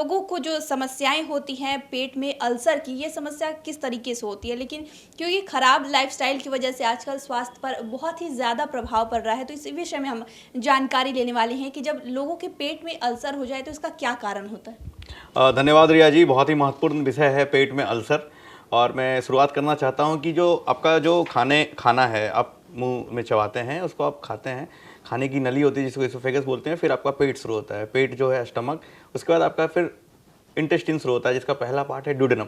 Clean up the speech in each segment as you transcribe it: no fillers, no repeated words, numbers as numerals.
लोगों को जो समस्याएं होती हैं पेट में अल्सर की, ये समस्या किस तरीके से होती है, लेकिन क्योंकि खराब लाइफस्टाइल की वजह से आजकल स्वास्थ्य पर बहुत ही ज़्यादा प्रभाव पड़ रहा है, तो इस विषय में हम जानकारी लेने वाले हैं कि जब लोगों के पेट में अल्सर हो जाए तो इसका क्या कारण होता है। धन्यवाद रिया जी। बहुत ही महत्वपूर्ण विषय है पेट में अल्सर। और मैं शुरुआत करना चाहता हूं कि जो आपका जो खाना है, आप मुंह में चबाते हैं, उसको आप खाते हैं, खाने की नली होती है जिसको इसोफेगस बोलते हैं। फिर आपका पेट शुरू होता है, पेट जो है स्टमक, उसके बाद आपका फिर इंटेस्टिन शुरू होता है जिसका पहला पार्ट है ड्यूडेनम,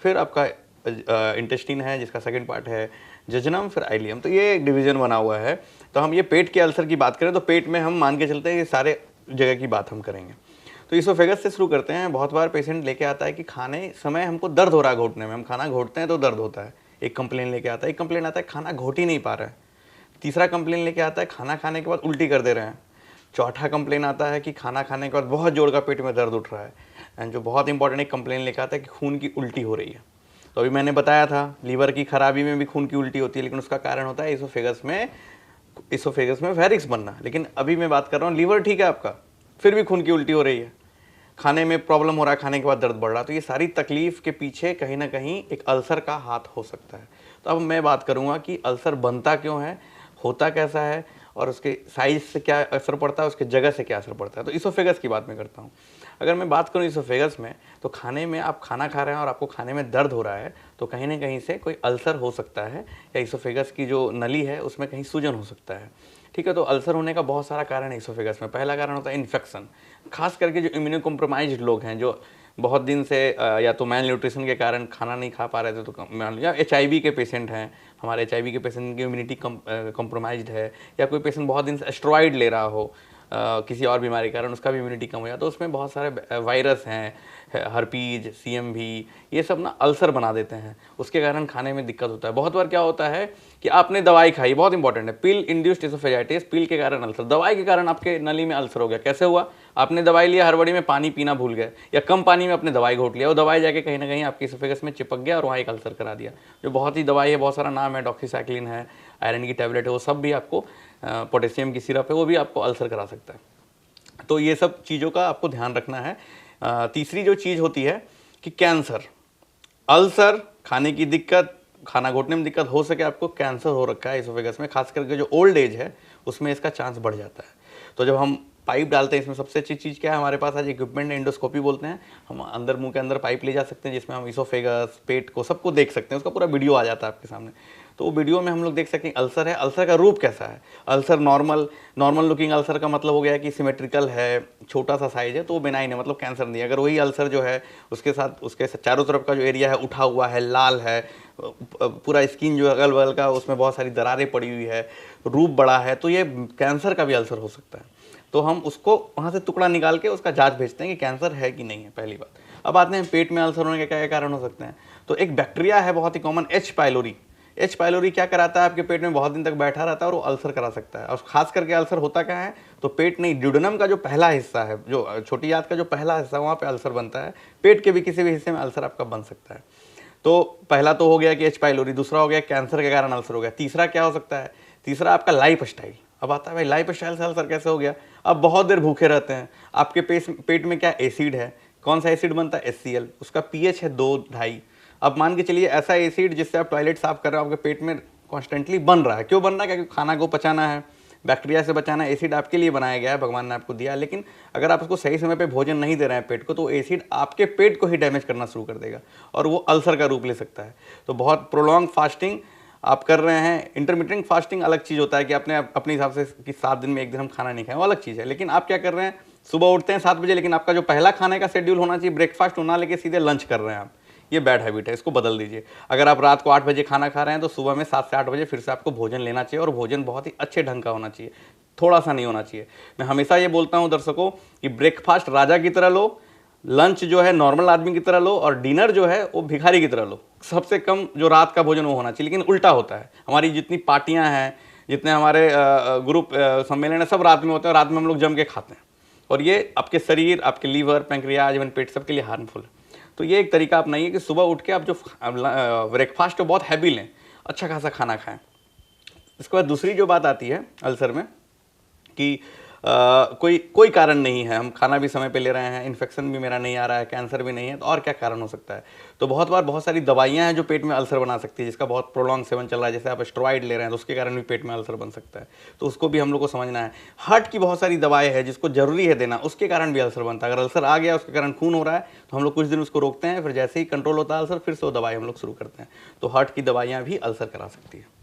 फिर आपका इंटेस्टिन है जिसका सेकंड पार्ट है जजनम, फिर आइलियम। तो ये एक डिवीजन बना हुआ है। तो हम ये पेट के अल्सर की बात करें तो पेट में हम मान के चलते हैं, ये सारे जगह की बात हम करेंगे। तो इसोफेगस से शुरू करते हैं। बहुत बार पेशेंट लेके आता है कि खाने समय हमको दर्द हो रहा है घोटने में, हम खाना घोटते हैं तो दर्द होता है, एक कंप्लेन लेके आता है। एक कंप्लेन आता है खाना घोट ही नहीं पा रहा है। तीसरा कंप्लेन लेके आता है खाना खाने के बाद उल्टी कर दे रहे हैं। चौथा कंप्लेन आता है कि खाना खाने के बाद बहुत जोर का पेट में दर्द उठ रहा है। एंड जो बहुत इंपॉर्टेंट एक कंप्लेन लेके आता है कि खून की उल्टी हो रही है। तो अभी मैंने बताया था लीवर की खराबी में भी खून की उल्टी होती है, लेकिन उसका कारण होता है इसोफेगस में वेरिक्स बनना। लेकिन अभी मैं बात कर रहा हूँ लीवर ठीक है आपका, फिर भी खून की उल्टी हो रही है, खाने में प्रॉब्लम हो रहा है, खाने के बाद दर्द बढ़ रहा है। तो ये सारी तकलीफ के पीछे कहीं ना कहीं एक अल्सर का हाथ हो सकता है। तो अब मैं बात करूंगा कि अल्सर बनता क्यों है, होता कैसा है, और उसके साइज से क्या असर पड़ता है, उसके जगह से क्या असर पड़ता है। तो इसोफेगस की बात मैं करता हूँ। अगर मैं बात करूँ इसोफेगस में, तो खाने में आप खाना खा रहे हैं और आपको खाने में दर्द हो रहा है, तो कहीं ना कहीं से कोई अल्सर हो सकता है, या इसोफेगस की जो नली है उसमें कहीं सूजन हो सकता है। ठीक है। तो अल्सर होने का बहुत सारा कारण है इसोफेगस में। पहला कारण होता है इन्फेक्शन। खास करके जो इम्यूनो कॉम्प्रोमाइज्ड लोग हैं, जो बहुत दिन से या तो मैल न्यूट्रिशन के कारण खाना नहीं खा पा रहे थे, तो मान लीजिए HIV के पेशेंट हैं, हमारे HIV के पेशेंट की इम्यूनिटी कॉम्प्रोमाइज्ड है, या कोई पेशेंट बहुत दिन से स्टेरॉइड ले रहा हो किसी और बीमारी के कारण, उसका भी इम्यूनिटी कम हो जाए, तो उसमें बहुत सारे वायरस हैं, हर्पीज, CMV, ये सब ना अल्सर बना देते हैं। उसके कारण खाने में दिक्कत होता है। बहुत बार क्या होता है कि आपने दवाई खाई, बहुत इंपॉर्टेंट है, पिल इंड्यूस्ड इसोफेजाइटिस, पिल के कारण अल्सर, दवाई के कारण आपके नली में अल्सर हो गया। कैसे हुआ? आपने दवाई लिया, हड़बड़ी में पानी पीना भूल गए, या कम पानी में आपने दवाई घोट लिया, वो दवाई जाके कहीं ना कहीं आपके इसोफेगस में चिपक गया और वहाँ एक अल्सर करा दिया। जो बहुत ही दवाई है, बहुत सारा नाम है, डॉक्सीसाइक्लिन है, आयरन की टैबलेट है, वो सब भी आपको, पोटेशियम की सिरप है, वो भी आपको अल्सर करा सकता है। तो ये सब चीज़ों का आपको ध्यान रखना है। तीसरी जो चीज़ होती है कि कैंसर, अल्सर, खाने की दिक्कत, खाना घोटने में दिक्कत, हो सके आपको कैंसर हो रखा है इसोफेगस में, खास करके जो ओल्ड एज है उसमें इसका चांस बढ़ जाता है। तो जब हम पाइप डालते हैं, इसमें सबसे अच्छी चीज़ क्या है, हमारे पास आज इक्विपमेंट है, एंडोस्कोपी बोलते हैं। हम अंदर मुंह के अंदर पाइप ले जा सकते हैं, जिसमें हम इसोफेगस, पेट को, सबको देख सकते हैं। उसका पूरा वीडियो आ जाता है आपके सामने। तो वो वीडियो में हम लोग देख सकते हैं अल्सर है, अल्सर का रूप कैसा है। अल्सर नॉर्मल लुकिंग अल्सर का मतलब हो गया कि सिमेट्रिकल है, छोटा सा साइज है, तो वो बेनाइन है, मतलब कैंसर नहीं है। अगर वही अल्सर जो है उसके साथ उसके चारों तरफ का जो एरिया है उठा हुआ है, लाल है, पूरा स्किन जो अगल बगल का उसमें बहुत सारी दरारें पड़ी हुई है, रूप बड़ा है, तो ये कैंसर का भी अल्सर हो सकता है। तो हम उसको वहाँ से टुकड़ा निकाल के उसका जांच भेजते हैं कि कैंसर है कि नहीं है, पहली बात। अब आते हैं पेट में अल्सर होने के क्या कारण हो सकते हैं। तो एक बैक्टीरिया है बहुत ही common, H. Pylori. H. Pylori क्या कराता है, आपके पेट में बहुत दिन तक बैठा रहता है और वो अल्सर करा सकता है। और खास करके अल्सर होता क्या है, तो पेट नहीं, ड्यूडेनम का जो पहला हिस्सा है, जो छोटी आंत का जो पहला हिस्सा, वहाँ पे अल्सर बनता है। पेट के भी किसी भी हिस्से में अल्सर आपका बन सकता है। तो पहला तो हो गया कि H. पाइलोरी, दूसरा हो गया कैंसर के कारण अल्सर हो गया। तीसरा क्या हो सकता है, तीसरा आपका लाइफ स्टाइल। अब आता है भाई लाइफ स्टाइल से अल्सर कैसे हो गया। अब बहुत देर भूखे रहते हैं, आपके पेट में क्या एसिड है, कौन सा एसिड बनता है, HCl, उसका pH है 2-2.5। अब मान के चलिए ऐसा एसिड जिससे आप टॉयलेट साफ कर रहे हो, आपके पेट में कॉन्स्टेंटली बन रहा है। क्यों बन रहा है? क्योंकि खाना को पचाना है, बैक्टीरिया से बचाना है। एसिड आपके लिए बनाया गया है, भगवान ने आपको दिया। लेकिन अगर आप उसको सही समय पे भोजन नहीं दे रहे हैं पेट को, तो एसिड आपके पेट को ही डैमेज करना शुरू कर देगा और वो अल्सर का रूप ले सकता है। तो बहुत प्रोलॉन्ग फास्टिंग आप कर रहे हैं, इंटरमिटेंट फास्टिंग अलग चीज़ होता है कि आपने अपने हिसाब से कि 7 दिन में 1 दिन हम खाना नहीं खाएं, वो अलग चीज़ है। लेकिन आप क्या कर रहे हैं, सुबह उठते हैं 7 बजे, लेकिन आपका जो पहला खाने का शेड्यूल होना चाहिए ब्रेकफास्ट होना, लेके सीधे लंच कर रहे हैं आप, ये बैड हैबिट है, इसको बदल दीजिए। अगर आप रात को 8 बजे खाना खा रहे हैं, तो सुबह में 7 से 8 बजे फिर से आपको भोजन लेना चाहिए, और भोजन बहुत ही अच्छे ढंग का होना चाहिए, थोड़ा सा नहीं होना चाहिए। मैं हमेशा ये बोलता हूँ दर्शकों कि ब्रेकफास्ट राजा की तरह लो, लंच जो है नॉर्मल आदमी की तरह लो, और डिनर जो है वो भिखारी की तरह लो। सबसे कम जो रात का भोजन वो होना चाहिए। लेकिन उल्टा होता है, हमारी जितनी पार्टियां हैं, जितने हमारे ग्रुप सम्मेलन है, सब रात में होते हैं, और रात में हम लोग जम के खाते हैं, और ये आपके शरीर, आपके लीवर, पैंक्रियाज, इवन पेट, सबके लिए हार्मफुल है। तो ये एक तरीका अपनाइए कि सुबह उठ के आप जो ब्रेकफास्ट बहुत हैवी लें, अच्छा खासा खाना खाएं। इसके बाद दूसरी जो बात आती है अल्सर में कि कोई कोई कारण नहीं है, हम खाना भी समय पे ले रहे हैं, इन्फेक्शन भी मेरा नहीं आ रहा है, कैंसर भी नहीं है, तो और क्या कारण हो सकता है। तो बहुत बार बहुत सारी दवाइयाँ हैं जो पेट में अल्सर बना सकती है, जिसका बहुत प्रोलॉन्ग सेवन चल रहा है, जैसे आप स्टेरॉइड ले रहे हैं तो उसके कारण भी पेट में अल्सर बन सकता है, तो उसको भी हम लोग को समझना है। हार्ट की बहुत सारी दवाएं हैं जिसको जरूरी है देना, उसके कारण भी अल्सर बनता है। अगर अल्सर आ गया, उसके कारण खून हो रहा है, तो हम लोग कुछ दिन उसको रोकते हैं, फिर जैसे ही कंट्रोल होता है अल्सर, फिर से वो दवाई हम लोग शुरू करते हैं। तो हार्ट की दवाइयाँ भी अल्सर करा सकती है।